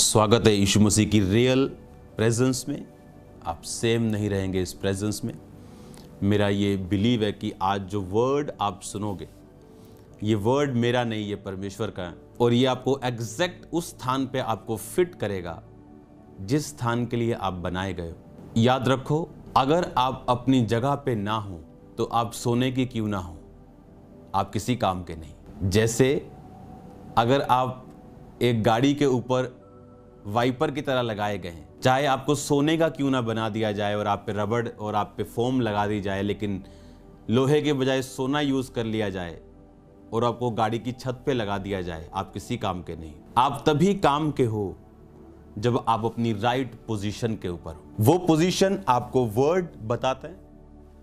स्वागत है यीशु मसीह की रियल प्रेजेंस में। आप सेम नहीं रहेंगे इस प्रेजेंस में। मेरा ये बिलीव है कि आज जो वर्ड आप सुनोगे, ये वर्ड मेरा नहीं, ये परमेश्वर का है और ये आपको एग्जैक्ट उस स्थान पे आपको फिट करेगा जिस स्थान के लिए आप बनाए गए हो। याद रखो, अगर आप अपनी जगह पे ना हो तो आप सोने की क्यों ना हो, आप किसी काम के नहीं। जैसे अगर आप एक गाड़ी के ऊपर वाइपर की तरह लगाए गए हैं, चाहे आपको सोने का क्यों ना बना दिया जाए और आप पे रबड़ और आप पे फोम लगा दी जाए, लेकिन लोहे के बजाय सोना यूज कर लिया जाए और आपको गाड़ी की छत पे लगा दिया जाए, आप किसी काम के नहीं। आप तभी काम के हो जब आप अपनी राइट पोजीशन के ऊपर हो। वो पोजीशन आपको वर्ड बताता है,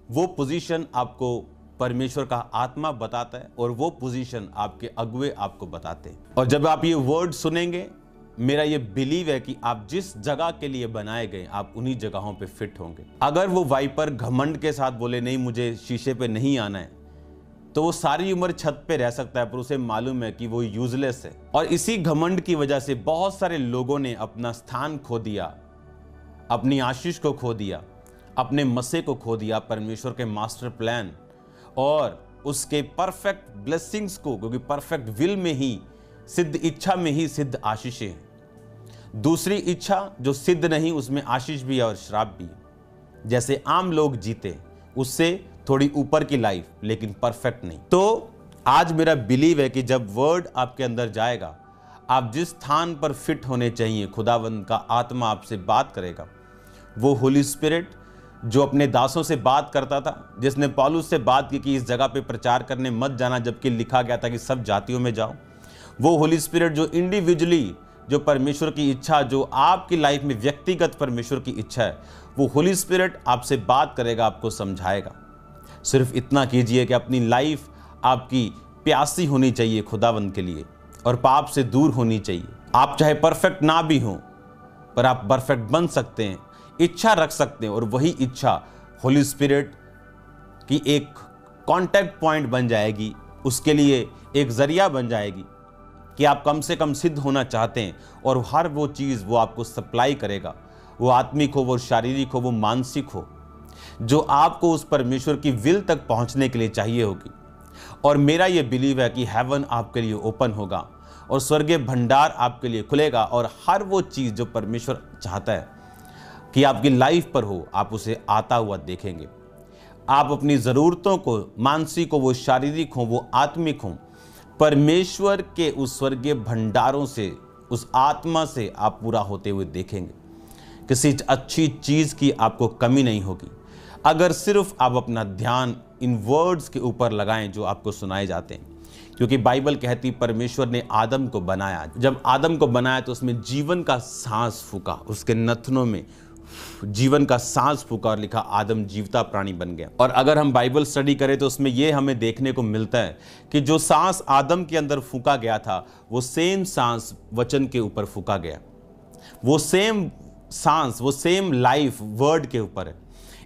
वो पोजीशन आपको परमेश्वर का आत्मा बताता है और वो पोजीशन आपके अगुवे आपको बताते हैं। और जब आप ये वर्ड सुनेंगे, मेरा ये बिलीव है कि आप जिस जगह के लिए बनाए गए आप उन्हीं जगहों पे फिट होंगे। अगर वो वाइपर घमंड के साथ बोले नहीं मुझे शीशे पे नहीं आना है, तो वो सारी उम्र छत पे रह सकता है, पर उसे मालूम है कि वो यूजलेस है। और इसी घमंड की वजह से बहुत सारे लोगों ने अपना स्थान खो दिया, अपनी आशीष को खो दिया, अपने मसे को खो दिया, परमेश्वर के मास्टर प्लान और उसके परफेक्ट ब्लेसिंग्स को, क्योंकि परफेक्ट विल में ही, सिद्ध इच्छा में ही सिद्ध आशीषें हैं। दूसरी इच्छा जो सिद्ध नहीं, उसमें आशीष भी है और श्राप भी है। जैसे आम लोग जीते, उससे थोड़ी ऊपर की लाइफ, लेकिन परफेक्ट नहीं। तो आज मेरा बिलीव है कि जब वर्ड आपके अंदर जाएगा, आप जिस स्थान पर फिट होने चाहिए, खुदावंद का आत्मा आपसे बात करेगा। वो होली स्पिरिट जो अपने दासों से बात करता था, जिसने पौलुस से बात की कि इस जगह पे प्रचार करने मत जाना, जबकि लिखा गया था कि सब जातियों में जाओ। वो होली स्पिरिट जो इंडिविजुअली, जो परमेश्वर की इच्छा, जो आपकी लाइफ में व्यक्तिगत परमेश्वर की इच्छा है, वो होली स्पिरिट आपसे बात करेगा, आपको समझाएगा। सिर्फ इतना कीजिए कि अपनी लाइफ आपकी प्यासी होनी चाहिए खुदावंद के लिए और पाप से दूर होनी चाहिए। आप चाहे परफेक्ट ना भी हो, पर आप परफेक्ट बन सकते हैं, इच्छा रख सकते हैं, और वही इच्छा होली स्पिरिट की एक कांटेक्ट पॉइंट बन जाएगी, उसके लिए एक जरिया बन जाएगी कि आप कम से कम सिद्ध होना चाहते हैं, और हर वो चीज़ वो आपको सप्लाई करेगा, वो आत्मिक हो, वो शारीरिक हो, वो मानसिक हो, जो आपको उस परमेश्वर की विल तक पहुंचने के लिए चाहिए होगी। और मेरा ये बिलीव है कि हेवन आपके लिए ओपन होगा और स्वर्गीय भंडार आपके लिए खुलेगा, और हर वो चीज़ जो परमेश्वर चाहता है कि आपकी लाइफ पर हो, आप उसे आता हुआ देखेंगे। आप अपनी ज़रूरतों को, मानसिक हो, वो शारीरिक हो, वो आत्मिक हो, परमेश्वर के उस स्वर्गीय भंडारों से, उस आत्मा से आप पूरा होते हुए देखेंगे। किसी अच्छी चीज़ की आपको कमी नहीं होगी अगर सिर्फ आप अपना ध्यान इन वर्ड्स के ऊपर लगाएं जो आपको सुनाए जाते हैं। क्योंकि बाइबल कहती परमेश्वर ने आदम को बनाया, जब आदम को बनाया तो उसमें जीवन का सांस फूका, उसके नथनों में जीवन का सांस फूका और लिखा आदम जीवता प्राणी बन गया। और अगर हम बाइबल स्टडी करें तो उसमें यह हमें देखने को मिलता है कि जो सांस आदम के अंदर फूका गया था, वो सेम सांस वचन के ऊपर फूका गया। वो सेम सांस, वो सेम लाइफ वर्ड के ऊपर है।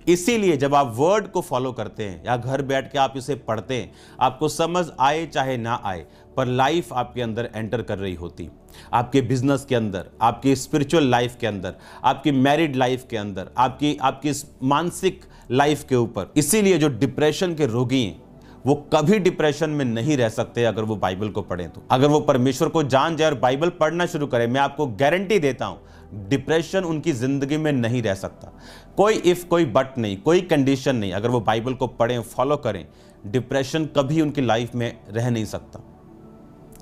इसीलिए जब आप वर्ड को फॉलो करते हैं या घर बैठ के आप इसे पढ़ते हैं, आपको समझ आए चाहे ना आए, पर लाइफ आपके अंदर एंटर कर रही होती, आपके बिजनेस के अंदर, आपकी स्पिरिचुअल लाइफ के अंदर, आपकी मैरिड लाइफ के अंदर, आपकी मानसिक लाइफ के ऊपर। इसीलिए जो डिप्रेशन के रोगी हैं वो कभी डिप्रेशन में नहीं रह सकते अगर वो बाइबल को पढ़ें। तो अगर वो परमेश्वर को जान जाए और बाइबल पढ़ना शुरू करें, मैं आपको गारंटी देता हूं डिप्रेशन उनकी जिंदगी में नहीं रह सकता। कोई इफ, कोई बट नहीं, कोई कंडीशन नहीं। अगर वो बाइबल को पढ़ें, फॉलो करें, डिप्रेशन कभी उनकी लाइफ में रह नहीं सकता।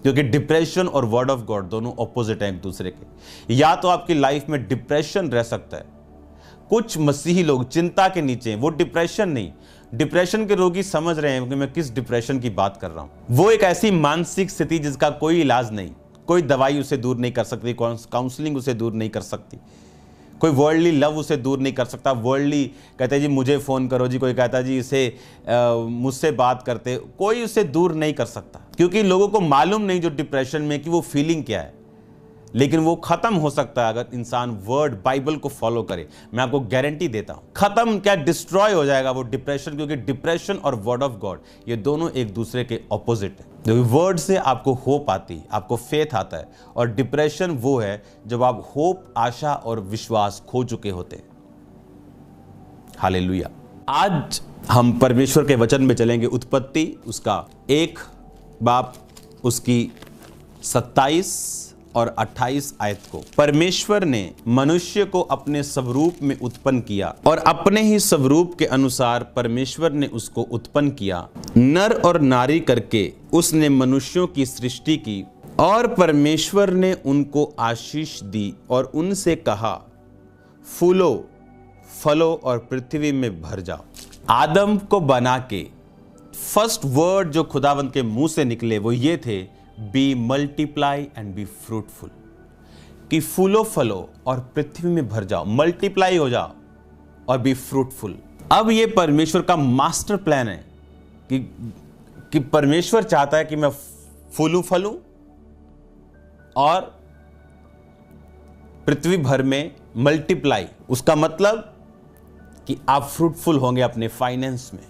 क्योंकि डिप्रेशन और वर्ड ऑफ गॉड दोनों ऑपोजिट हैं एक दूसरे के। या तो आपकी लाइफ में डिप्रेशन रह सकता है, कुछ मसीही लोग चिंता के नीचे हैं, वो डिप्रेशन नहीं। डिप्रेशन के रोगी समझ रहे हैं कि मैं किस डिप्रेशन की बात कर रहा हूं। वो एक ऐसी मानसिक स्थिति जिसका कोई इलाज नहीं, कोई दवाई उसे दूर नहीं कर सकती, काउंसलिंग उसे दूर नहीं कर सकती, कोई वर्ल्डली लव उसे दूर नहीं कर सकता। वर्ल्डली कहते हैं जी मुझे फ़ोन करो जी, कोई कहता है जी इसे मुझसे बात करते, कोई उसे दूर नहीं कर सकता। क्योंकि लोगों को मालूम नहीं जो डिप्रेशन में कि वो फीलिंग क्या है। लेकिन वो खत्म हो सकता है अगर इंसान वर्ड बाइबल को फॉलो करे। मैं आपको गारंटी देता हूं, खत्म क्या, डिस्ट्रॉय हो जाएगा वो डिप्रेशन, क्योंकि डिप्रेशन और वर्ड ऑफ गॉड ये दोनों एक दूसरे के ऑपोजिट है। क्योंकि वर्ड से आपको होप आती है, आपको फेथ आता है, और डिप्रेशन वो है जब आप होप, आशा और विश्वास खो चुके होते हैं। हालेलुया। आज हम परमेश्वर के वचन में चलेंगे, उत्पत्ति उसका 1 बाब उसकी 27 और 28 आयत को। परमेश्वर ने मनुष्य को अपने स्वरूप में उत्पन्न किया और अपने ही स्वरूप के अनुसार परमेश्वर ने उसको उत्पन्न किया, नर और नारी करके उसने मनुष्यों की सृष्टि की। और परमेश्वर ने उनको आशीष दी और उनसे कहा, फूलो, फलो और पृथ्वी में भर जाओ। आदम को बना के फर्स्ट वर्ड जो खुदावंत के मुंह से निकले वो ये थे, be multiply and be fruitful, कि फूलो, फलो और पृथ्वी में भर जाओ, मल्टीप्लाई हो जाओ और बी फ्रूटफुल। अब ये परमेश्वर का मास्टर प्लान है कि परमेश्वर चाहता है कि मैं फूलूं, फलूं और पृथ्वी भर में मल्टीप्लाई। उसका मतलब कि आप फ्रूटफुल होंगे अपने फाइनेंस में,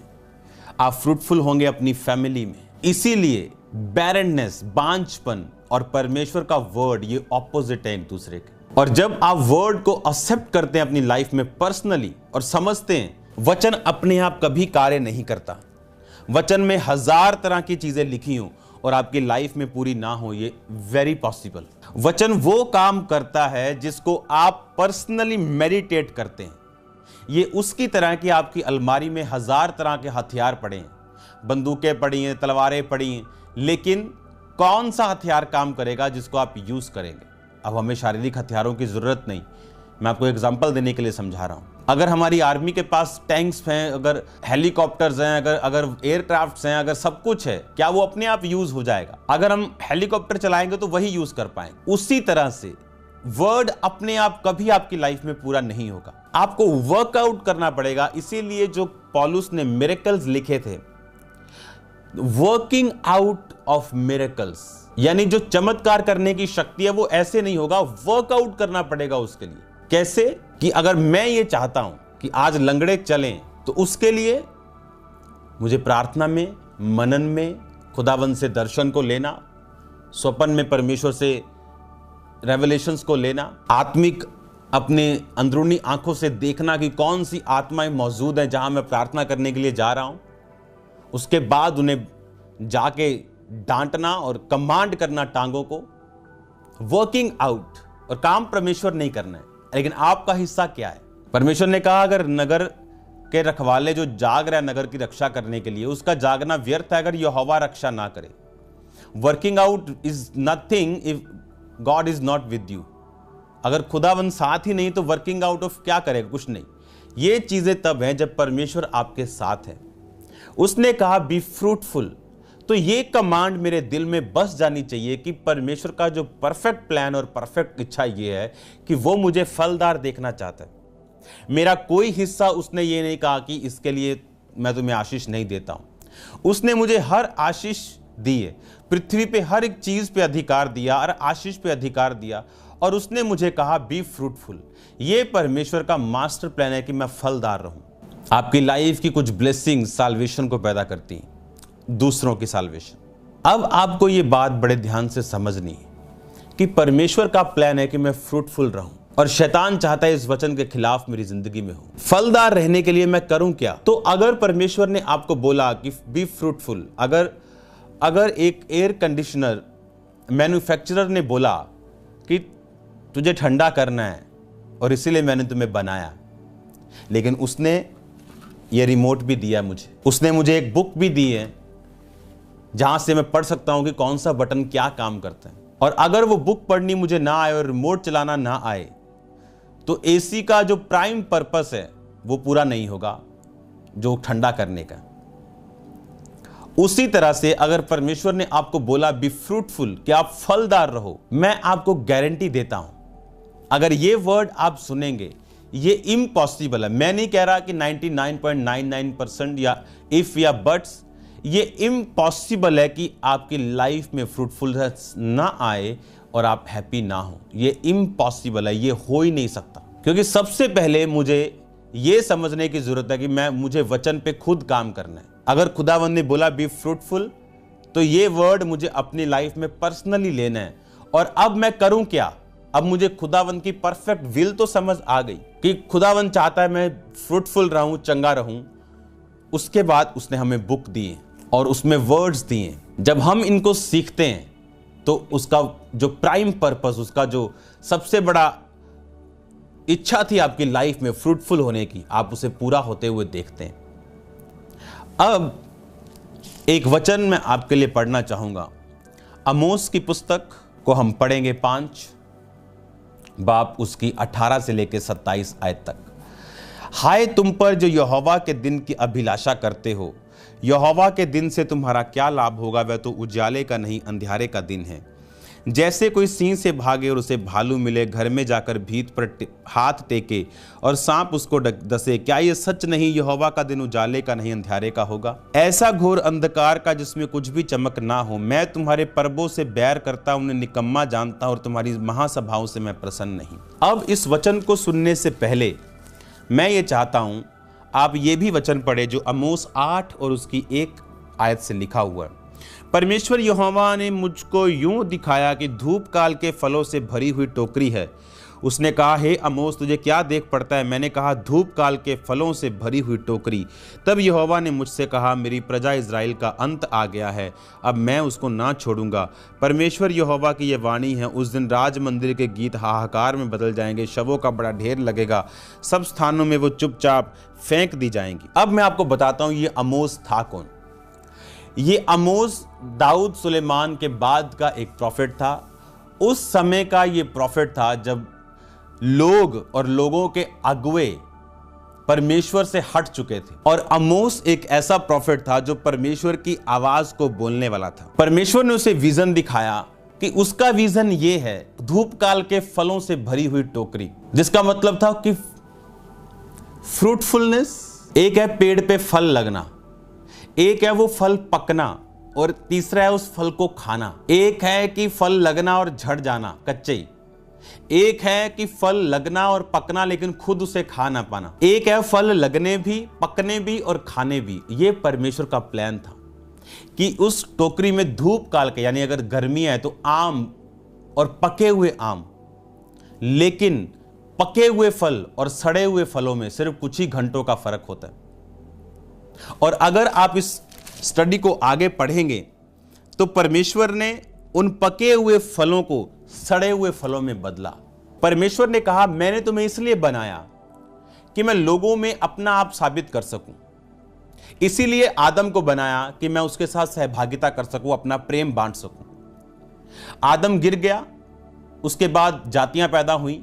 आप फ्रूटफुल होंगे अपनी फैमिली में। इसीलिए बैरननेस, बांझपन और परमेश्वर का वर्ड ये ऑपोजिट है एक दूसरे के। और जब आप वर्ड को एक्सेप्ट करते हैं अपनी लाइफ में पर्सनली और समझते हैं, वचन अपने आप कभी कार्य नहीं करता। वचन में 1000 तरह की चीजें लिखी हों और आपकी लाइफ में पूरी ना हो, ये वेरी पॉसिबल। वचन वो काम करता है जिसको आप पर्सनली मेडिटेट करते हैं। ये उसकी तरह की आपकी अलमारी में 1000 तरह के हथियार पड़े हैं, बंदूकें पड़ी हैं, तलवारें पड़ी हैं, लेकिन कौन सा हथियार काम करेगा जिसको आप यूज करेंगे। अब हमें शारीरिक हथियारों की जरूरत नहीं, मैं आपको एग्जांपल देने के लिए समझा रहा हूं। अगर हमारी आर्मी के पास टैंक्स हैं, अगर हेलीकॉप्टर्स हैं, अगर एयरक्राफ्ट्स हैं, अगर सब कुछ है, क्या वो अपने आप यूज हो जाएगा? अगर हम हेलीकॉप्टर चलाएंगे तो वही यूज कर पाएंगे। उसी तरह से वर्ड अपने आप कभी आपकी लाइफ में पूरा नहीं होगा, आपको वर्कआउट करना पड़ेगा। इसीलिए जो पौलुस ने मिरेकल्स लिखे थे, वर्किंग आउट ऑफ मिरेकल्स, यानी जो चमत्कार करने की शक्ति है वो ऐसे नहीं होगा, वर्कआउट करना पड़ेगा उसके लिए। कैसे? कि अगर मैं ये चाहता हूं कि आज लंगड़े चलें, तो उसके लिए मुझे प्रार्थना में, मनन में, खुदावंत से दर्शन को लेना, स्वप्न में परमेश्वर से रेवलेशंस को लेना, आत्मिक अपने अंदरूनी आंखों से देखना कि कौन सी आत्माएं मौजूद हैं जहां मैं प्रार्थना करने के लिए जा रहा हूं। उसके बाद उन्हें जाके डांटना और कमांड करना टांगों को, वर्किंग आउट। और काम परमेश्वर नहीं करना है, लेकिन आपका हिस्सा क्या है? परमेश्वर ने कहा अगर नगर के रखवाले जो जाग रहा है नगर की रक्षा करने के लिए, उसका जागना व्यर्थ है अगर यहोवा रक्षा ना करे। Working out is nothing if God is not with you. अगर खुदावन साथ ही नहीं तो वर्किंग आउट ऑफ क्या करेगा? कुछ नहीं। ये चीजें तब हैं जब परमेश्वर आपके साथ है। उसने कहा बी फ्रूटफुल, तो ये कमांड मेरे दिल में बस जानी चाहिए कि परमेश्वर का जो परफेक्ट प्लान और परफेक्ट इच्छा ये है कि वो मुझे फलदार देखना चाहता है। मेरा कोई हिस्सा उसने ये नहीं कहा कि इसके लिए मैं तुम्हें आशीष नहीं देता हूं। उसने मुझे हर आशीष दी है, पृथ्वी पे हर एक चीज पे अधिकार दिया और आशीष पे अधिकार दिया, और उसने मुझे कहा बी फ्रूटफुल। ये परमेश्वर का मास्टर प्लान है कि मैं फलदार रहूं। आपकी लाइफ की कुछ ब्लेसिंग साल्वेशन को पैदा करती हैं, दूसरों की साल्वेशन। अब आपको ये बात बड़े ध्यान से समझनी है कि परमेश्वर का प्लान है कि मैं फ्रूटफुल रहूं, और शैतान चाहता है इस वचन के खिलाफ मेरी जिंदगी में हो। फलदार रहने के लिए मैं करूं क्या? तो अगर परमेश्वर ने आपको बोला कि बी फ्रूटफुल, अगर एक एयर कंडीशनर मैन्युफैक्चरर ने बोला कि तुझे ठंडा करना है और इसीलिए मैंने तुम्हें बनाया, लेकिन उसने ये रिमोट भी दिया मुझे, उसने मुझे एक बुक भी दी है जहां से मैं पढ़ सकता हूं कि कौन सा बटन क्या काम करता है। और अगर वो बुक पढ़नी मुझे ना आए और रिमोट चलाना ना आए, तो एसी का जो प्राइम पर्पस है वो पूरा नहीं होगा, जो ठंडा करने का। उसी तरह से अगर परमेश्वर ने आपको बोला बी फ्रूटफुल, कि आप फलदार रहो, मैं आपको गारंटी देता हूं अगर ये वर्ड आप सुनेंगे, ये इम्पॉसिबल है। मैं नहीं कह रहा कि 99.99% या इफ या बट्स, ये इम्पॉसिबल है कि आपकी लाइफ में फ्रूटफुलनेस ना आए और आप हैप्पी ना हो। ये इम्पॉसिबल है, ये हो ही नहीं सकता। क्योंकि सबसे पहले मुझे ये समझने की जरूरत है कि मुझे वचन पे खुद काम करना है। अगर खुदावंद ने बोला बी फ्रूटफुल, तो ये वर्ड मुझे अपनी लाइफ में पर्सनली लेना है। और अब मैं करूं क्या? अब मुझे खुदावंद की परफेक्ट विल तो समझ आ गई कि खुदावंद चाहता है मैं फ्रूटफुल रहूं, चंगा रहूं। उसके बाद उसने हमें बुक दी और उसमें वर्ड्स दिए। जब हम इनको सीखते हैं तो उसका जो प्राइम पर्पस, उसका जो सबसे बड़ा इच्छा थी आपकी लाइफ में फ्रूटफुल होने की, आप उसे पूरा होते हुए देखते हैं। अब एक वचन मैं आपके लिए पढ़ना चाहूंगा। आमोस की पुस्तक को हम पढ़ेंगे 5 बाब उसकी 18 से लेकर 27 आयत तक। हाय तुम पर जो यहोवा के दिन की अभिलाषा करते हो, यहोवा के दिन से तुम्हारा क्या लाभ होगा? वह तो उजाले का नहीं अंधियारे का दिन है। जैसे कोई सिंह से भागे और उसे भालू मिले, घर में जाकर भीत पर हाथ टेके और सांप उसको डसे, क्या ये सच नहीं यहोवा का दिन उजाले का नहीं अंधियारे का होगा? ऐसा घोर अंधकार का जिसमें कुछ भी चमक ना हो। मैं तुम्हारे पर्वों से बैर करता, उन्हें निकम्मा जानता हूं और तुम्हारी महासभाओं से मैं प्रसन्न नहीं। अब इस वचन को सुनने से पहले मैं ये चाहता हूं आप ये भी वचन पढ़े जो आमोस 8 और उसकी 1 आयत से लिखा हुआ है। परमेश्वर यहोवा ने मुझको यूं दिखाया कि धूप काल के फलों से भरी हुई टोकरी है। उसने कहा, हे आमोस तुझे क्या देख पड़ता है? मैंने कहा, धूप काल के फलों से भरी हुई टोकरी। तब यहोवा ने मुझसे कहा, मेरी प्रजा इज़राइल का अंत आ गया है, अब मैं उसको ना छोड़ूंगा। परमेश्वर यहोवा की यह वाणी है, उस दिन राज मंदिर के गीत हाहाकार में बदल जाएंगे, शवों का बड़ा ढेर लगेगा, सब स्थानों में वो चुपचाप फेंक दी जाएंगी। अब मैं आपको बताता हूं ये आमोस था कौन। ये आमोस दाऊद सुलेमान के बाद का एक प्रॉफिट था। उस समय का ये प्रॉफिट था जब लोग और लोगों के अगुवे परमेश्वर से हट चुके थे। और आमोस एक ऐसा प्रॉफिट था जो परमेश्वर की आवाज को बोलने वाला था। परमेश्वर ने उसे विजन दिखाया कि उसका विजन ये है, धूप काल के फलों से भरी हुई टोकरी, जिसका मतलब था कि फ्रूटफुलनेस। एक है पेड़ पे फल लगना, एक है वो फल पकना, और तीसरा है उस फल को खाना। एक है कि फल लगना और झड़ जाना कच्चे, एक है कि फल लगना और पकना लेकिन खुद उसे खा ना पाना, एक है फल लगने भी, पकने भी और खाने भी। ये परमेश्वर का प्लान था कि उस टोकरी में धूप काल के, यानी अगर गर्मी है तो आम और पके हुए आम, लेकिन पके हुए फल और सड़े हुए फलों में सिर्फ कुछ ही घंटों का फर्क होता है। और अगर आप इस स्टडी को आगे पढ़ेंगे तो परमेश्वर ने उन पके हुए फलों को सड़े हुए फलों में बदला। परमेश्वर ने कहा, मैंने तुम्हें इसलिए बनाया कि मैं लोगों में अपना आप साबित कर सकूं। इसीलिए आदम को बनाया कि मैं उसके साथ सहभागिता कर सकूं, अपना प्रेम बांट सकूं। आदम गिर गया, उसके बाद जातियां पैदा हुई,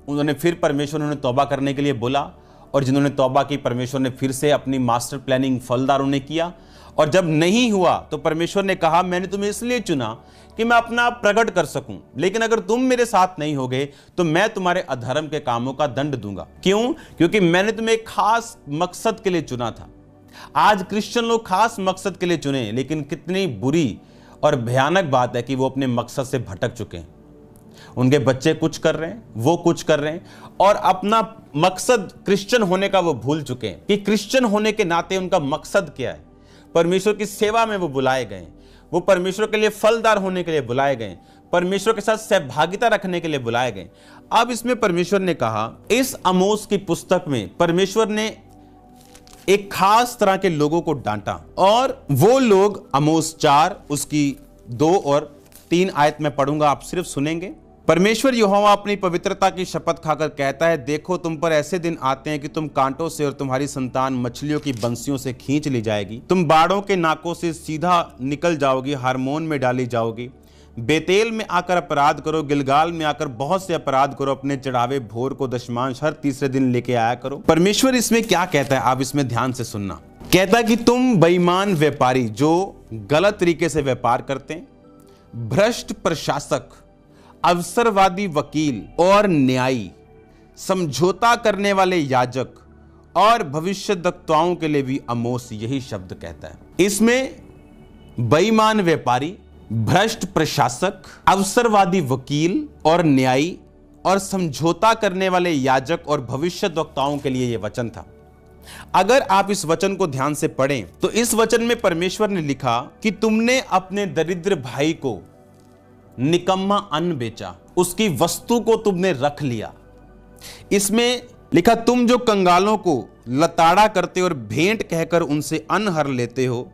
उन्होंने फिर परमेश्वर ने तौबा करने के लिए बोला, और जिन्होंने तौबा की परमेश्वर ने फिर से अपनी मास्टर प्लानिंग फलदार उन्हें किया। और जब नहीं हुआ तो परमेश्वर ने कहा, मैंने तुम्हें इसलिए चुना कि मैं अपना प्रकट कर सकूं, लेकिन अगर तुम मेरे साथ नहीं होगे तो मैं तुम्हारे अधर्म के कामों का दंड दूंगा। क्यों? क्योंकि मैंने तुम्हें एक खास मकसद के लिए चुना था। आज क्रिश्चियन लोग खास मकसद के लिए चुने, लेकिन कितनी बुरी और भयानक बात है कि वो अपने मकसद से भटक चुके हैं। उनके बच्चे कुछ कर रहे हैं, वो कुछ कर रहे हैं, और अपना मकसद क्रिश्चियन होने का वो भूल चुके हैं कि क्रिश्चियन होने के नाते उनका मकसद क्या है। परमेश्वर की सेवा में वो बुलाए गए, वो परमेश्वर के लिए फलदार होने के लिए बुलाए गए, परमेश्वर के साथ सहभागिता रखने के लिए बुलाए गए। अब इसमें परमेश्वर ने कहा, इस आमोस की पुस्तक में परमेश्वर ने एक खास तरह के लोगों को डांटा, और वो लोग आमोस 4 उसकी 2 और 3 आयत में पढ़ूंगा, आप सिर्फ सुनेंगे। परमेश्वर यहोवा अपनी पवित्रता की शपथ खाकर कहता है, देखो तुम पर ऐसे दिन आते हैं कि तुम कांटों से और तुम्हारी संतान मछलियों की बंसियों से खींच ली जाएगी। तुम बाड़ों के नाकों से सीधा निकल जाओगी, हार्मोन में डाली जाओगी। बेतेल में आकर अपराध करो, गिलगाल में आकर बहुत से अपराध करो, अपने चढ़ावे भोर को दशमांश हर तीसरे दिन लेके आया करो। परमेश्वर इसमें क्या कहता है, आप इसमें ध्यान से सुनना। कहता है कि तुम बेईमान व्यापारी जो गलत तरीके से व्यापार करते हैं, भ्रष्ट प्रशासक, अवसरवादी वकील और न्यायी, समझौता करने वाले याजक और भविष्यद्वक्ताओं के लिए भी आमोस यही शब्द कहता है। इसमें बेईमान व्यापारी, भ्रष्ट प्रशासक, अवसरवादी वकील और न्यायी और समझौता करने वाले याजक और भविष्यद्वक्ताओं के लिए यह वचन था। अगर आप इस वचन को ध्यान से पढ़ें तो इस वचन में परमेश्वर ने लिखा कि तुमने अपने दरिद्र भाई को निकम्मा अन्न बेचा, उसकी वस्तु को तुमने रख लिया। इसमें लिखा, तुम जो कंगालों को लताड़ा करते और भेंट कहकर उनसे अन्न हर लेते हो,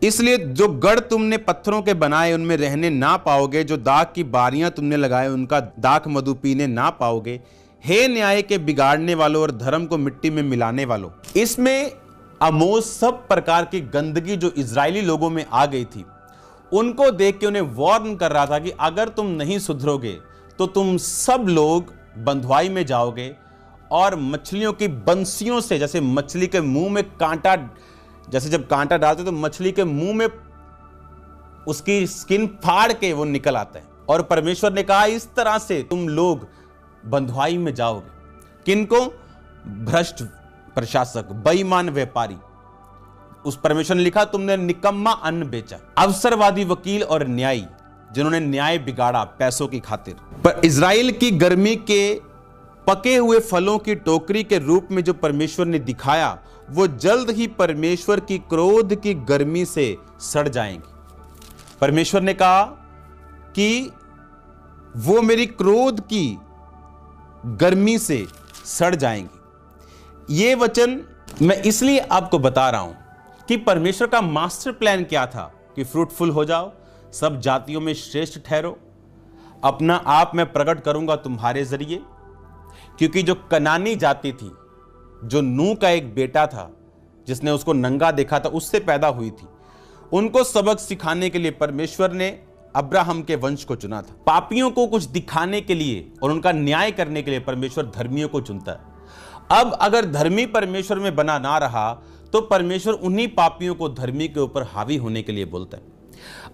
इसलिए जो गढ़ तुमने पत्थरों के बनाए उनमें रहने ना पाओगे, जो दाख की बारियां तुमने लगाए उनका दाख मधु पीने ना पाओगे। हे न्याय के बिगाड़ने वालों और धर्म को मिट्टी में मिलाने वालों। इसमें आमोस सब प्रकार की गंदगी जो इजरायली लोगों में आ गई थी उनको देख के उन्हें वार्न कर रहा था कि अगर तुम नहीं सुधरोगे तो तुम सब लोग बंधुआई में जाओगे और मछलियों की बंसियों से, जैसे मछली के मुंह में कांटा, जैसे जब कांटा डालते तो मछली के मुंह में उसकी स्किन फाड़ के वो निकल आता है। और परमेश्वर ने कहा इस तरह से तुम लोग बंधुआई में जाओगे। किनको? भ्रष्ट प्रशासक, बेईमान व्यापारी। उस परमेश्वर ने लिखा तुमने निकम्मा अन्न बेचा। अवसरवादी वकील और न्यायी, जिन्होंने न्याय बिगाड़ा पैसों की खातिर। पर इजराइल की गर्मी के पके हुए फलों की टोकरी के रूप में जो परमेश्वर ने दिखाया वो जल्द ही परमेश्वर की क्रोध की गर्मी से सड़ जाएंगे। परमेश्वर ने कहा कि वो मेरी क्रोध की गर्मी से सड़ जाएंगे। ये वचन मैं इसलिए आपको बता रहा हूं कि परमेश्वर का मास्टर प्लान क्या था कि फ्रूटफुल हो जाओ, सब जातियों में श्रेष्ठ ठहरो, अपना आप मैं प्रकट करूंगा तुम्हारे जरिए। क्योंकि जो कनानी जाति थी, जो नूह का एक बेटा था जिसने उसको नंगा देखा था, उससे पैदा हुई थी, उनको सबक सिखाने के लिए परमेश्वर ने अब्राहम के वंश को चुना था। पापियों को कुछ दिखाने के लिए और उनका न्याय करने के लिए परमेश्वर धर्मियों को चुनता है। अब अगर धर्मी परमेश्वर में बना ना रहा तो परमेश्वर उन्हीं पापियों को धर्मी के ऊपर हावी होने के लिए बोलता है।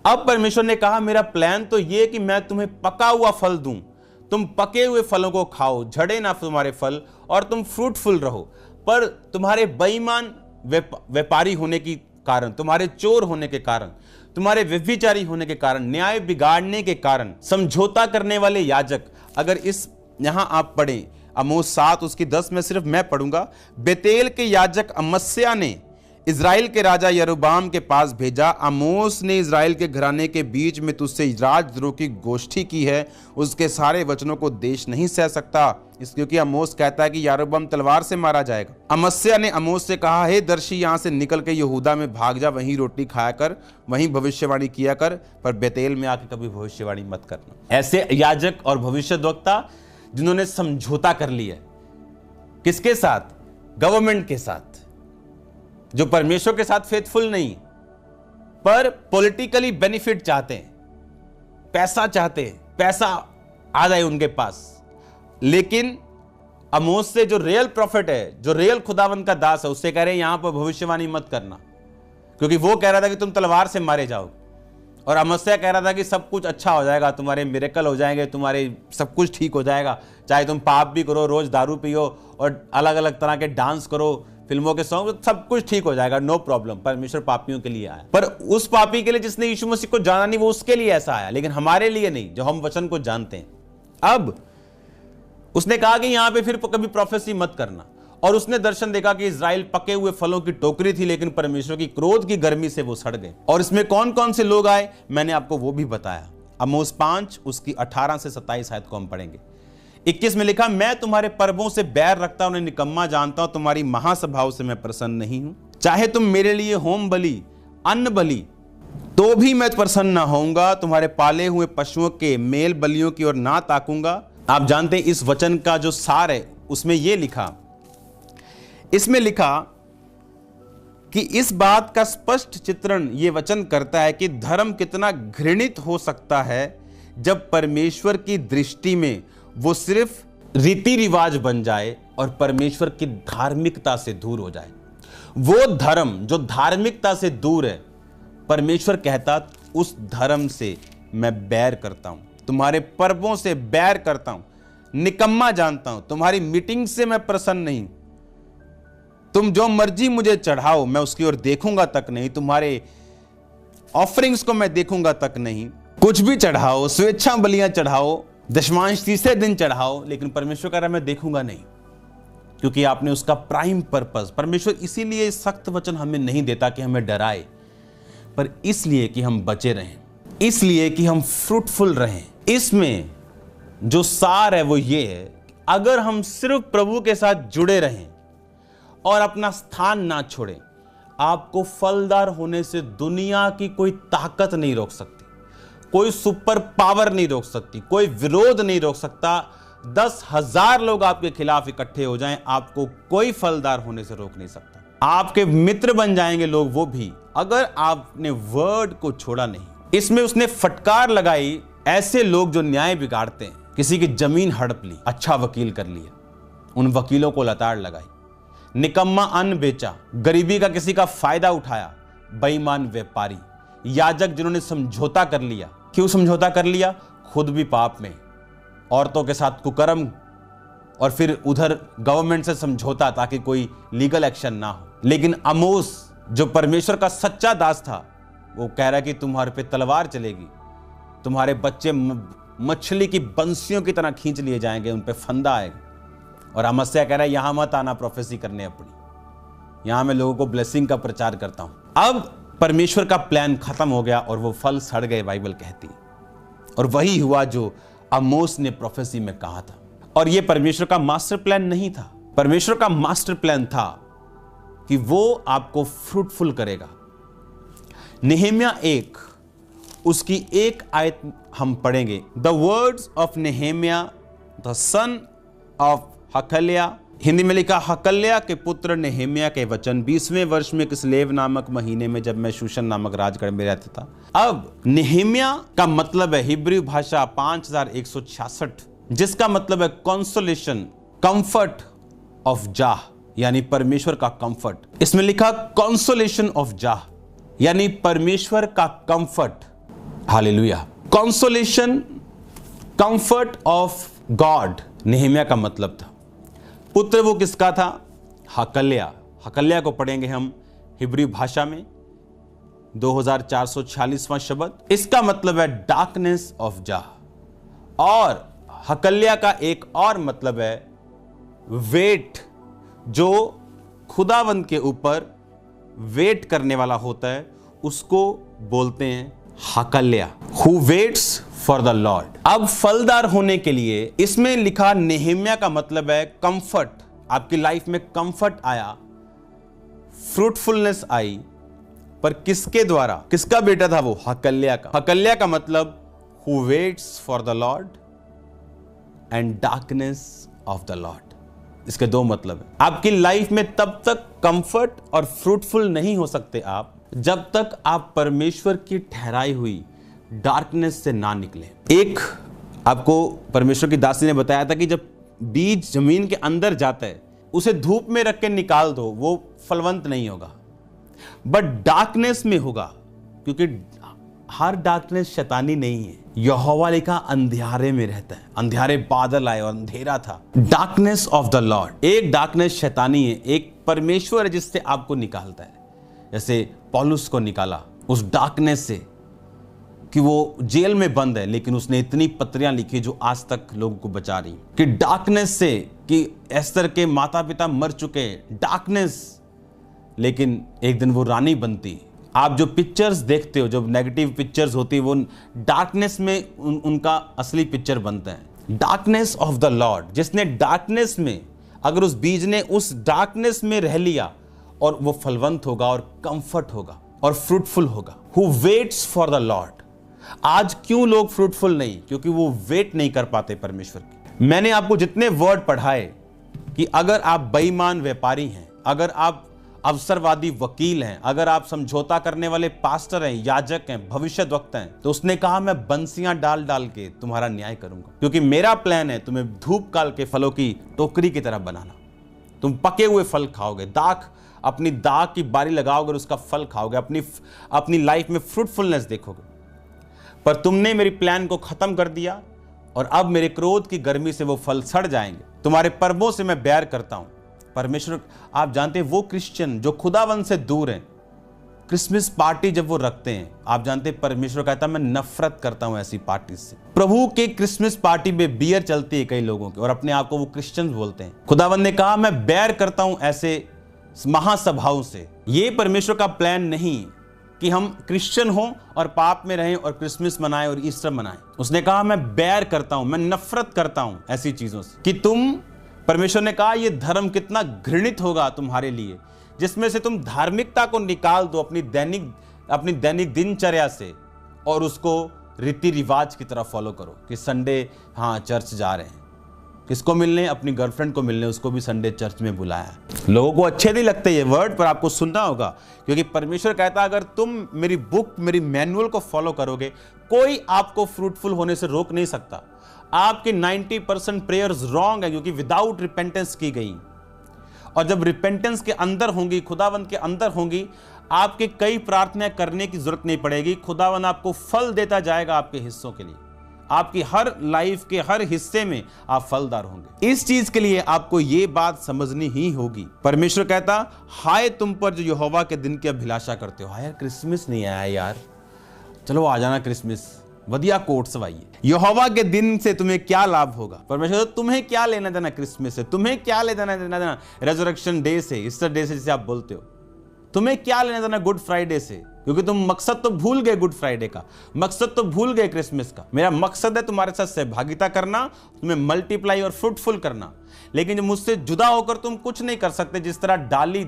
अब परमेश्वर ने कहा मेरा प्लान तो यह कि मैं तुम्हें पका हुआ फल दूं, तुम पके हुए फलों को खाओ, झड़े ना तुम्हारे फल और तुम फ्रूटफुल रहो। पर तुम्हारे बेईमान व्यापारी होने के कारण, तुम्हारे चोर होने के कारण, तुम्हारे व्यभिचारी होने के कारण, न्याय बिगाड़ने के कारण, समझौता करने वाले याजक, अगर इस यहां आप पढ़ें आमोस 7 उसकी 10 में सिर्फ मैं पढ़ूंगा। बेतेल के याजक अमस्या ने इजराइल के राजा यरोबाम के पास भेजा, आमोस ने इजराइल के घराने के बीच में तुझसे राजद्रोह की गोष्ठी की है, उसके सारे वचनों को देश नहीं सह सकता, क्योंकि आमोस कहता है कि यरोबाम तलवार से मारा जाएगा। अमस्या ने आमोस से कहा, हे दर्शी यहां से निकल के यहूदा में भाग जा, वहीं रोटी खाया कर, वहीं भविष्यवाणी किया कर, पर बेतेल में आके कभी भविष्यवाणी मत करना। ऐसे याजक और भविष्यद्वक्ता जिन्होंने समझौता कर लिया, किसके साथ? गवर्नमेंट के साथ, जो परमेश्वर के साथ फेथफुल नहीं, पर पॉलिटिकली बेनिफिट चाहते हैं, पैसा चाहते हैं, पैसा आ जाए उनके पास। लेकिन आमोस से जो रियल प्रॉफिट है, जो रियल खुदावंद का दास है, उससे कह रहे हैं यहां पर भविष्यवाणी मत करना, क्योंकि वो कह रहा था कि तुम तलवार से मारे जाओगे और अमस्या कह रहा था कि सब कुछ अच्छा हो जाएगा, तुम्हारे मिरेकल हो जाएंगे, तुम्हारे सब कुछ ठीक हो जाएगा, चाहे तुम पाप भी करो, रोज दारू पियो और अलग अलग तरह के डांस करो, फिल्मों के सॉन्ग, सब कुछ ठीक हो जाएगा, नो प्रॉब्लम। परमेश्वर पापियों के लिए आया, पर उस पापी के लिए जिसने यीशु मसीह को जाना नहीं, वो उसके लिए ऐसा आया, लेकिन हमारे लिए नहीं, जो हम वचन को जानते हैं। अब उसने कहा कि यहां पे फिर कभी प्रोफेसी मत करना, और उसने दर्शन देखा कि इजराइल पके हुए फलों की टोकरी थी, लेकिन परमेश्वर की क्रोध की गर्मी से वो सड़ गए। और इसमें कौन कौन से लोग आए मैंने आपको वो भी बताया। आमोस 5 उसकी 18 से 27 आयत को हम पढ़ेंगे। 21 में लिखा, मैं तुम्हारे पर्वों से बैर रखता उन्हें निकम्मा जानता हूं, तुम्हारी महासभाओं से मैं प्रसन्न नहीं हूं। चाहे तुम मेरे लिए होम बलि, अन्न बलि, तो भी मैं प्रसन्न ना होऊंगा, तुम्हारे पाले हुए पशुओं के मेल बलियों की ओर ना ताकूंगा। आप जानते हैं इस वचन का जो सार है उसमें यह लिखा, इसमें लिखा कि इस बात का स्पष्ट चित्रण यह वचन करता है कि धर्म कितना घृणित हो सकता है जब परमेश्वर की दृष्टि में वो सिर्फ रीति रिवाज बन जाए और परमेश्वर की धार्मिकता से दूर हो जाए। वो धर्म जो धार्मिकता से दूर है, परमेश्वर कहता उस धर्म से मैं बैर करता हूं, तुम्हारे पर्वों से बैर करता हूं, निकम्मा जानता हूं, तुम्हारी मीटिंग से मैं प्रसन्न नहीं, तुम जो मर्जी मुझे चढ़ाओ मैं उसकी ओर देखूंगा तक नहीं, तुम्हारे ऑफरिंग्स को मैं देखूंगा तक नहीं। कुछ भी चढ़ाओ, स्वेच्छा बलियां चढ़ाओ, दशमांश तीसरे दिन चढ़ाओ, लेकिन परमेश्वर कह रहा है मैं देखूंगा नहीं, क्योंकि आपने उसका प्राइम पर्पस। परमेश्वर इसीलिए सख्त वचन हमें नहीं देता कि हमें डराए, पर इसलिए कि हम बचे रहें, इसलिए कि हम फ्रूटफुल रहें। इसमें जो सार है वो ये है, अगर हम सिर्फ प्रभु के साथ जुड़े रहें और अपना स्थान ना छोड़ें, आपको फलदार होने से दुनिया की कोई ताकत नहीं रोक सकती, कोई सुपर पावर नहीं रोक सकती, कोई विरोध नहीं रोक सकता। 10,000 लोग आपके खिलाफ इकट्ठे हो जाएं, आपको कोई फलदार होने से रोक नहीं सकता। आपके मित्र बन जाएंगे लोग वो भी, अगर आपने वर्ड को छोड़ा नहीं। इसमें उसने फटकार लगाई ऐसे लोग जो न्याय बिगाड़ते हैं, किसी की जमीन हड़प ली, अच्छा वकील कर लिया, उन वकीलों को लताड़ लगाई, निकम्मा अन्न बेचा, गरीबी का किसी का फायदा उठाया, बेईमान व्यापारी, याजक जिन्होंने समझौता कर लिया। क्यों समझौता कर लिया? खुद भी पाप में, औरतों के साथ कुकर्म, और फिर उधर गवर्नमेंट से समझौता ताकि कोई लीगल एक्शन ना हो। लेकिन आमोस जो परमेश्वर का सच्चा दास था, वो कह रहा है कि तुम्हारे पे तलवार चलेगी, तुम्हारे बच्चे मछली की बंसियों की तरह खींच लिए जाएंगे, उन पे फंदा आएगा। और अमस्या कह रहा है यहां मत आना प्रोफेसी करने अपनी, यहां मैं लोगों को ब्लेसिंग का प्रचार करता हूं। अब परमेश्वर का प्लान खत्म हो गया और वो फल सड़ गए, बाइबल कहती है। और वही हुआ जो आमोस ने प्रोफेसी में कहा था। और ये परमेश्वर का मास्टर प्लान नहीं था। परमेश्वर का मास्टर प्लान था कि वो आपको फ्रूटफुल करेगा। नेहेमिया 1 उसकी एक आयत हम पढ़ेंगे। The words of Nehemiah the son of Hacaliah, Hindi में लिखा हकल्या के पुत्र नेहेमिया के वचन, 20वें वर्ष में किस्लेव नामक महीने में, जब मैं शूशन नामक राजगढ़ में रहता था। अब नेहेमिया का मतलब है हिब्रू भाषा 5166, जिसका मतलब है कंसोलेशन, कंफर्ट ऑफ जाह, यानी परमेश्वर का कंफर्ट। इसमें लिखा कंसोलेशन ऑफ जाह, यानी परमेश्वर का comfort. Hallelujah. Consolation, comfort of God Nehemiah का मतलब था। पुत्र वो किसका था? हकल्या। हकल्या को पढ़ेंगे हम हिब्रू भाषा में, 2446वां शब्द। इसका मतलब है डार्कनेस ऑफ जाह। और हकल्या का एक और मतलब है वेट, जो खुदावंद के ऊपर वेट करने वाला होता है, उसको बोलते हैं Hacaliah, who waits for the Lord. अब फलदार होने के लिए इसमें लिखा नेहेमिया का मतलब है कंफर्ट। आपकी लाइफ में कंफर्ट आया, फ्रूटफुलनेस आई, पर किसके द्वारा? किसका बेटा था वो? हकल्या का। हकल्या का मतलब who waits for the Lord and darkness of the Lord. इसके दो मतलब है। आपकी लाइफ में तब तक कंफर्ट और फ्रूटफुल नहीं हो सकते आप, जब तक आप परमेश्वर की ठहराई हुई डार्कनेस से ना निकले। एक आपको परमेश्वर की दासी ने बताया था कि जब बीज जमीन के अंदर जाता है, उसे धूप में रख के निकाल दो, वो फलवंत नहीं होगा, बट डार्कनेस में होगा, क्योंकि हर डार्कनेस शैतानी नहीं है। यहोवा लिखा अंधियारे में रहता है। अंधियारे बादल आए और अंधेरा था। Darkness of the Lord. एक डार्कनेस शैतानी है, एक परमेश्वर है जिससे आपको निकालता है। जैसे पौलुस को निकाला उस डार्कनेस से कि वो जेल में बंद है, लेकिन उसने इतनी पत्रियां लिखी जो आज तक लोगों को बचा रही। कि डार्कनेस से कि एस्तर के माता पिता मर चुके, डार्कनेस, लेकिन एक दिन वो रानी बनती। आप जो पिक्चर्स देखते हो, जो नेगेटिव पिक्चर्स होती है, वो डार्कनेस में उनका असली पिक्चर बनता है। डार्कनेस ऑफ द लॉर्ड, जिसने डार्कनेस में, अगर उस बीज ने उस डार्कनेस में रह लिया, और वो फलवंत होगा और कंफर्ट होगा और फ्रूटफुल होगा। Who waits for the Lord. आज क्यों लोग फ्रूटफुल नहीं? क्योंकि वो वेट नहीं कर पाते परमेश्वर की। मैंने आपको जितने वर्ड पढ़ाए कि अगर आप बेईमान व्यापारी हैं, अगर आप अवसरवादी वकील हैं, अगर आप समझौता करने वाले पास्टर हैं, याजक हैं, भविष्यद्वक्ता हैं, तो उसने कहा मैं बंसियां डाल डाल के तुम्हारा न्याय करूंगा, क्योंकि मेरा प्लान है तुम्हें धूप काल के फलों की टोकरी की तरह बनाना। तुम पके हुए फल खाओगे, अपनी दाग की बारी लगाओगे और उसका फल खाओगे, अपनी लाइफ में फ्रूटफुलनेस देखोगे। पर तुमने मेरी प्लान को खत्म कर दिया और अब मेरे क्रोध की गर्मी से वो फल सड़ जाएंगे। तुम्हारे पर्वों से मैं बैर करता हूं। परमेश्वर, आप जानते हैं वो क्रिश्चियन जो खुदावन से दूर हैं, क्रिसमस पार्टी जब वो रखते हैं, आप जानते हैं परमेश्वर कहता है मैं नफरत करता हूं ऐसी पार्टी से। प्रभु के क्रिसमस पार्टी में बियर चलती है कई लोगों की और अपने आप को वो क्रिश्चियंस बोलते हैं। खुदावंद ने कहा मैं बैर करता हूं ऐसे महासभाओं से। ये परमेश्वर का प्लान नहीं कि हम क्रिश्चियन हों और पाप में रहें और क्रिसमस मनाएं और ईस्टर मनाएं। उसने कहा मैं बैर करता हूं, मैं नफरत करता हूं ऐसी चीजों से कि तुम, परमेश्वर ने कहा ये धर्म कितना घृणित होगा तुम्हारे लिए, जिसमें से तुम धार्मिकता को निकाल दो अपनी दैनिक दिनचर्या से और उसको रीति रिवाज की तरह फॉलो करो कि संडे हाँ चर्च जा रहे हैं। किसको मिलने? अपनी गर्लफ्रेंड को मिलने, उसको भी संडे चर्च में बुलाया। लोगों को अच्छे नहीं लगते ये वर्ड, पर आपको सुनना होगा क्योंकि परमेश्वर कहता है अगर तुम मेरी बुक, मेरी मैनुअल को फॉलो करोगे, कोई आपको फ्रूटफुल होने से रोक नहीं सकता। आपकी 90% प्रेयर्स रॉन्ग है क्योंकि विदाउट रिपेंटेंस की गई, और जब रिपेंटेंस के अंदर होंगी, खुदावंद के अंदर होंगी, आपके कई प्रार्थनाएं करने की जरूरत नहीं पड़ेगी। खुदावंद आपको फल देता जाएगा आपके हिस्सों के लिए। आपकी हर लाइफ के हर हिस्से में आप फलदार होंगे। इस चीज के लिए आपको ये बात समझनी ही होगी। परमेश्वर कहता हाय तुम पर जो यहोवा के दिन की अभिलाषा करते हो। हाय क्रिसमस नहीं आया यार, चलो आ जाना क्रिसमस, वधिया कोट सवाइए। यहोवा के दिन से तुम्हें क्या लाभ होगा? परमेश्वर तुम्हें क्या लेना देना क्रिसमस से, तुम्हें क्या लेना देना रेजरेक्शन डे से, ईस्टर डे से जिसे आप बोलते हो, तुम्हें क्या लेना देना गुड फ्राइडे से? क्योंकि तुम मकसद तो भूल गए गुड फ्राइडे का, मकसद तो भूल गए क्रिसमस का। मेरा मकसद है तुम्हारे साथ सहभागिता करना, तुम्हें मल्टीप्लाई और फ्रूटफुल करना। लेकिन जब मुझसे जुदा होकर तुम कुछ नहीं कर सकते, जिस तरह डाली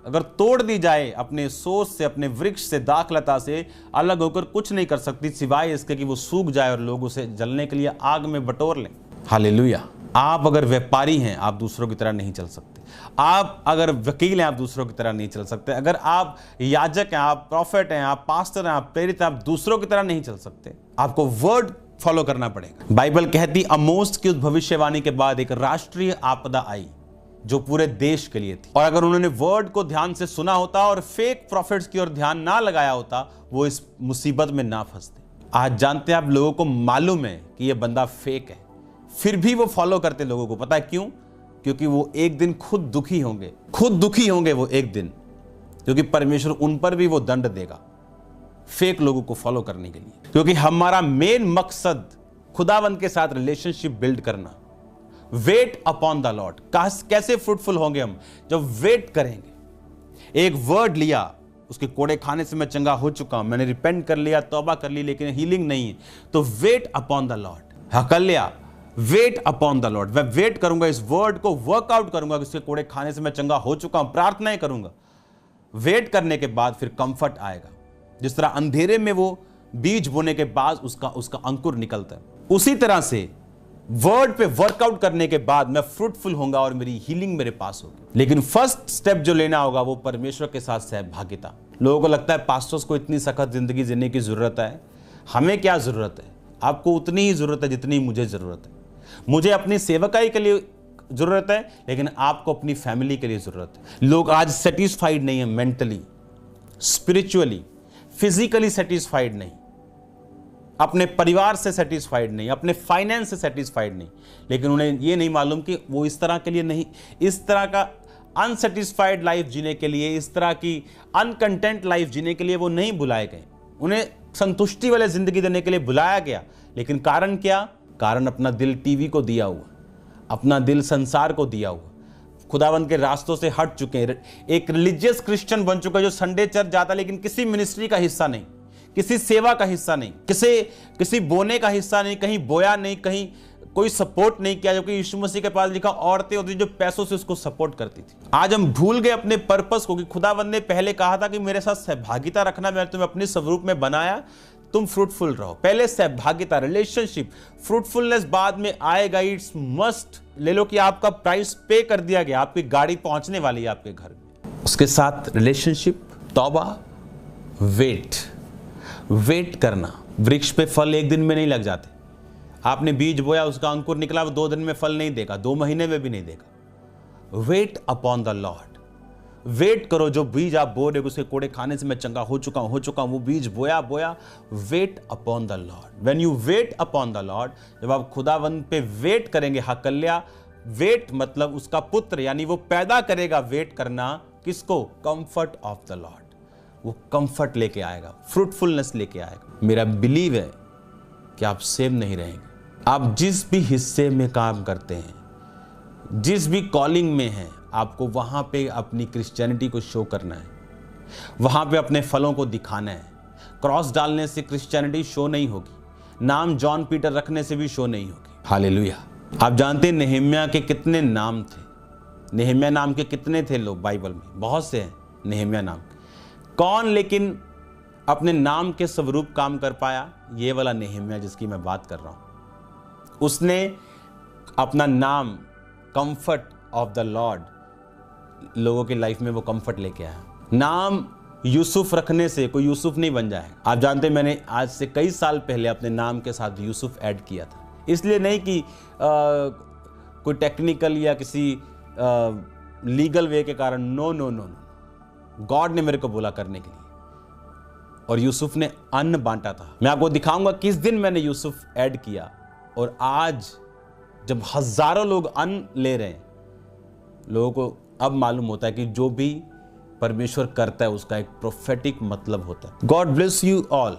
अगर तोड़ दी जाए अपने सोच से, अपने वृक्ष से, दाखलता से अलग होकर कुछ नहीं कर सकती सिवाय इसके कि वो सूख जाए और लोग उसे जलने के लिए आग में बटोर लें। हालेलुया। आप अगर व्यापारी हैं आप दूसरों की तरह नहीं चल सकते। आप अगर वकील हैं आप दूसरों की तरह नहीं चल सकते। अगर आप याजक हैं, आप प्रॉफिट हैं, आप पास्टर हैं, आप प्रेरित हैं, आप दूसरों की तरह नहीं चल सकते। आपको वर्ड फॉलो करना पड़ेगा। बाइबल कहती आमोस की उस भविष्यवाणी के बाद एक राष्ट्रीय आपदा आई जो पूरे देश के लिए थी, और अगर उन्होंने वर्ड को ध्यान से सुना होता और फेक प्रॉफिट्स की ओर ध्यान ना लगाया होता, वो इस मुसीबत में ना फंसते। आज जानते हैं आप, लोगों को मालूम है कि ये बंदा फेक है, फिर भी वो फॉलो करते लोगों को। पता है क्यों? क्योंकि वो एक दिन खुद दुखी होंगे वो एक दिन, क्योंकि परमेश्वर उन पर भी वो दंड देगा फेक लोगों को फॉलो करने के लिए। क्योंकि हमारा मेन मकसद खुदावंद के साथ रिलेशनशिप बिल्ड करना। Wait upon the Lord. कैसे फ्रूटफुल होंगे हम? जब वेट करेंगे। एक वर्ड लिया, उसके कोड़े खाने से मैं चंगा हो चुका हूं, मैंने रिपेंट कर लिया, तौबा कर ली, लेकिन हीलिंग नहीं है, तो wait upon the Lord. Hacaliah wait upon the Lord. मैं वेट करूंगा, इस वर्ड को वर्कआउट करूंगा, उसके कोड़े खाने से मैं चंगा हो चुका हूं, प्रार्थनाएं करूंगा। वेट करने के बाद फिर कंफर्ट आएगा। जिस तरह अंधेरे में वो बीज बोने के बाद उसका अंकुर निकलता है, उसी तरह से वर्ड पे वर्कआउट करने के बाद मैं फ्रूटफुल होऊंगा और मेरी हीलिंग मेरे पास होगी। लेकिन फर्स्ट स्टेप जो लेना होगा वो परमेश्वर के साथ सहभागिता। लोगों को लगता है पास्टर्स को इतनी सख्त जिंदगी जीने की जरूरत है। हमें क्या जरूरत है? आपको उतनी ही जरूरत है जितनी मुझे जरूरत है। मुझे अपनी सेवकाई के लिए जरूरत है, लेकिन आपको अपनी फैमिली के लिए जरूरत है। लोग आज सेटिस्फाइड नहीं है, मेंटली, स्पिरिचुअली, फिजिकली सेटिस्फाइड नहीं, अपने परिवार से सेटिस्फाइड नहीं, अपने फाइनेंस से सेटिस्फाइड नहीं। लेकिन उन्हें यह नहीं मालूम कि वो इस तरह के लिए नहीं, इस तरह का अनसेटिस्फाइड लाइफ जीने के लिए, इस तरह की अनकंटेंट लाइफ जीने के लिए वो नहीं बुलाए गए। उन्हें संतुष्टि वाले जिंदगी देने के लिए बुलाया गया। लेकिन कारण क्या? कारण अपना दिल टीवी को दिया हुआ, अपना दिल संसार को दिया हुआ, खुदावंद के रास्तों से हट चुके हैं। एक रिलीजियस क्रिश्चियन बन चुका है जो संडे चर्च जाता, लेकिन किसी मिनिस्ट्री का हिस्सा नहीं, किसी सेवा का हिस्सा नहीं, किसी बोने का हिस्सा नहीं, कहीं बोया नहीं, कहीं कोई सपोर्ट नहीं किया। जबकि यीशु मसीह के पास लिखा औरतें होती जो पैसों से उसको सपोर्ट करती थी। आज हम भूल गए अपने पर्पस को कि खुदावंद ने पहले कहा था कि मेरे साथ सहभागिता रखना, मैंने तुम्हें अपने स्वरूप में बनाया, तुम फ्रूटफुल रहो। पहले सहभागिता, रिलेशनशिप, फ्रूटफुलनेस बाद में आएगा। It's must. ले लो कि आपका प्राइस पे कर दिया गया, आपकी गाड़ी पहुंचने वाली है आपके घर में। उसके साथ रिलेशनशिप, तौबा, वेट करना। वृक्ष पे फल एक दिन में नहीं लग जाते। आपने बीज बोया, उसका अंकुर निकला, वो 2 दिन में फल नहीं देगा, 2 महीने में भी नहीं देगा। Wait upon the Lord. Wait करो। जो बीज आप बो रहे हो, उसके कोड़े खाने से मैं चंगा हो चुका हूं, वो बीज बोया। Wait upon the Lord. When you wait upon the Lord, जब आप खुदावंद पे वेट करेंगे, हकल्या, वेट मतलब उसका पुत्र, यानी वो पैदा करेगा। वेट करना किसको? Comfort of the Lord. वो कंफर्ट लेके आएगा, फ्रूटफुलनेस लेके आएगा। मेरा बिलीव है कि आप सेम नहीं रहेंगे। आप जिस भी हिस्से में काम करते हैं, जिस भी कॉलिंग में हैं, आपको वहाँ पे अपनी क्रिश्चियनिटी को शो करना है, वहाँ पे अपने फलों को दिखाना है। क्रॉस डालने से क्रिश्चियनिटी शो नहीं होगी, नाम जॉन पीटर रखने से भी शो नहीं होगी। हालेलुया। आप जानते हैं नेहम्याह के कितने नाम थे? नेहम्याह नाम के कितने थे लोग बाइबल में? बहुत से हैं नेहम्याह नाम। कौन लेकिन अपने नाम के स्वरूप काम कर पाया? ये वाला नेहम्याह जिसकी मैं बात कर रहा हूं। उसने अपना नाम कंफर्ट ऑफ द लॉर्ड, लोगों की लाइफ में वो कंफर्ट लेके आया। नाम यूसुफ रखने से कोई यूसुफ नहीं बन जाएगा। आप जानते हैं मैंने आज से कई साल पहले अपने नाम के साथ यूसुफ ऐड किया था, इसलिए नहीं कि कोई टेक्निकल या किसी लीगल वे के कारण। No no no no, God ने मेरे को बोला करने के लिए, और यूसुफ ने अन्न बांटा था। मैं आपको दिखाऊंगा किस दिन मैंने यूसुफ ऐड किया, और आज जब हजारों लोग अन्न ले रहे हैं, लोगों को अब मालूम होता है कि जो भी परमेश्वर करता है उसका एक प्रोफेटिक मतलब होता है। God bless you all.